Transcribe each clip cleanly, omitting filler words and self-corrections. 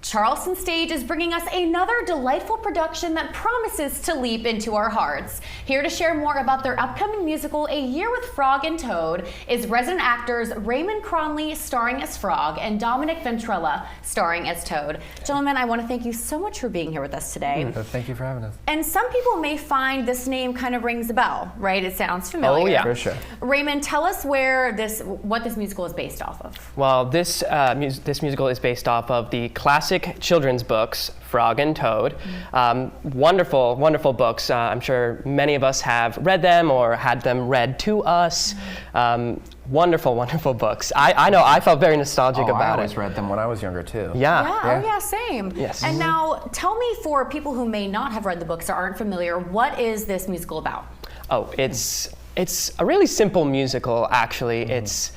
Charleston Stage is bringing us another delightful production that promises to leap into our hearts. Here to share more about their upcoming musical, A Year with Frog and Toad, is resident actors Raymond Cronley starring as Frog and Dominic Ventrella starring as Toad. Gentlemen, I want to thank you so much for being here with us today. Thank you for having us. And some people may find this name kind of rings a bell, right? It sounds familiar. Oh yeah, for sure. Raymond, tell us what this musical is based off of. Well, this musical is based off of the classic children's books, Frog and Toad. Wonderful, wonderful books. I'm sure many of us have read them or had them read to us. Wonderful, wonderful books. I know I felt very nostalgic about it. I always read them when I was younger too. Yeah. Oh yeah, same. Yes. And now tell me, for people who may not have read the books or aren't familiar, what is this musical about? Oh, it's a really simple musical, actually. It's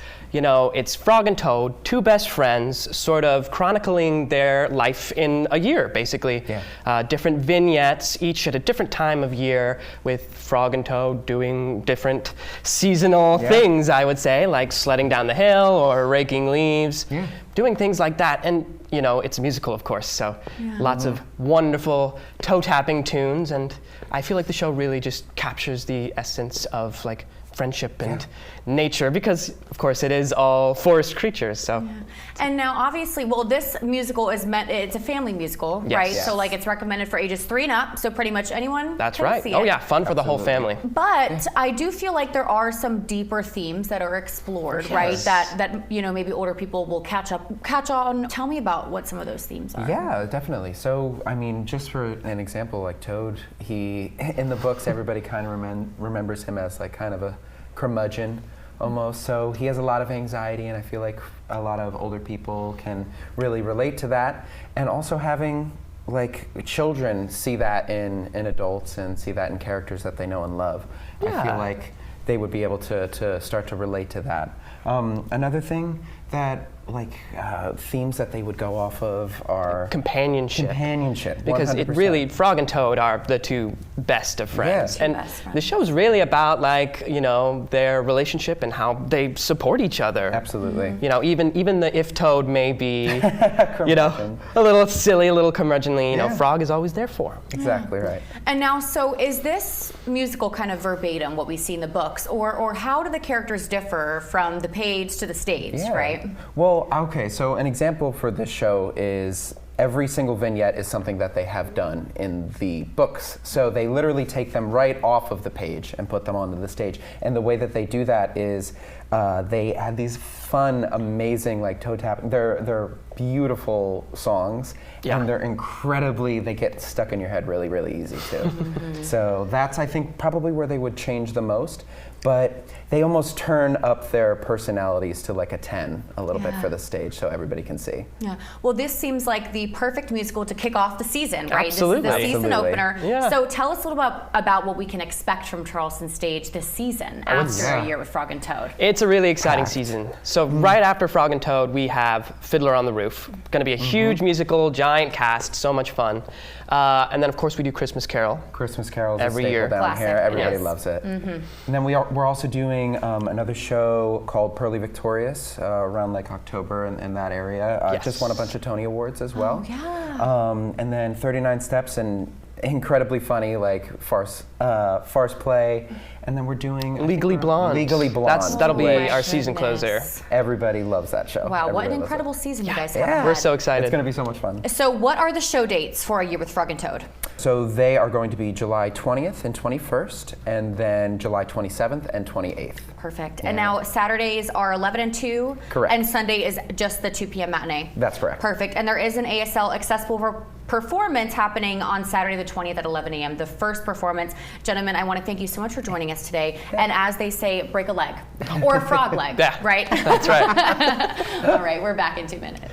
Frog and Toad, two best friends, sort of chronicling their life in a year, basically. Yeah. Different vignettes, each at a different time of year, with Frog and Toad doing different seasonal things, I would say, like sledding down the hill or raking leaves, doing things like that. And it's a musical, of course, so lots of wonderful toe-tapping tunes, and I feel like the show really just captures the essence of friendship and nature, because of course it is all forest creatures. So and now obviously, this musical it's a family musical, right? So it's recommended for ages 3 and up, so pretty much anyone That's can right. see Oh it. yeah, fun for the whole family. But I do feel like there are some deeper themes that are explored, right? That maybe older people will catch on. Tell me about what some of those themes are. Yeah, definitely. So I mean, just for an example, like Toad, he in the books everybody kind of remembers him as kind of a curmudgeon almost. So he has a lot of anxiety, and I feel like a lot of older people can really relate to that. And also having children see that in adults and see that in characters that they know and love. I feel like they would be able to start to relate to that. Another thing that themes that they would go off of are companionship, because 100%. Frog and Toad are the two best of friends, and best friends. the show's really about their relationship and how they support each other. Absolutely. Even if Toad may be a little silly, a little curmudgeonly, Frog is always there for him. Exactly right. And now, so is this musical kind of verbatim what we see in the books, or how do the characters differ from the page to the stage, right? Well, okay, so an example for this show is every single vignette is something that they have done in the books. So they literally take them right off of the page and put them onto the stage. And the way that they do that is they add these fun, amazing toe tapping. They're beautiful songs, and they get stuck in your head really, really easy too. So that's, I think, probably where they would change the most. But they almost turn up their personalities to a 10 a little bit for the stage, so everybody can see. Yeah. Well, this seems like the perfect musical to kick off the season, right? Absolutely. This is the season opener. Yeah. So tell us a little about what we can expect from Charleston Stage this season after A Year with Frog and Toad. It's a really exciting season. So right after Frog and Toad, we have Fiddler on the Roof. Going to be a huge musical, giant cast, so much fun. And then of course we do Christmas Carol. Christmas Carol is every a staple year. down Classic. here. Everybody loves it. And then we're also doing another show called Pearly Victorious around October in that area. Just won a bunch of Tony Awards as well. Oh, yeah. And then 39 Steps, and incredibly funny farce play. And then we're doing Legally Blonde. Legally Blonde. That'll be my our season goodness. closer. Everybody loves that show. Wow, what Everybody an loves incredible it. season you guys have Yeah. had. We're so excited. It's going to be so much fun. So what are the show dates for A Year with Frog and Toad? So they are going to be July 20th and 21st, and then July 27th and 28th. Perfect. And now Saturdays are 11 and 2. Correct. And Sunday is just the 2 p.m. matinee. That's correct. Perfect. And there is an ASL accessible performance happening on Saturday the 20th at 11 a.m. The first performance. Gentlemen, I want to thank you so much for joining us today. And as they say, break a leg. Or a frog leg, right? That's right. All right, we're back in 2 minutes.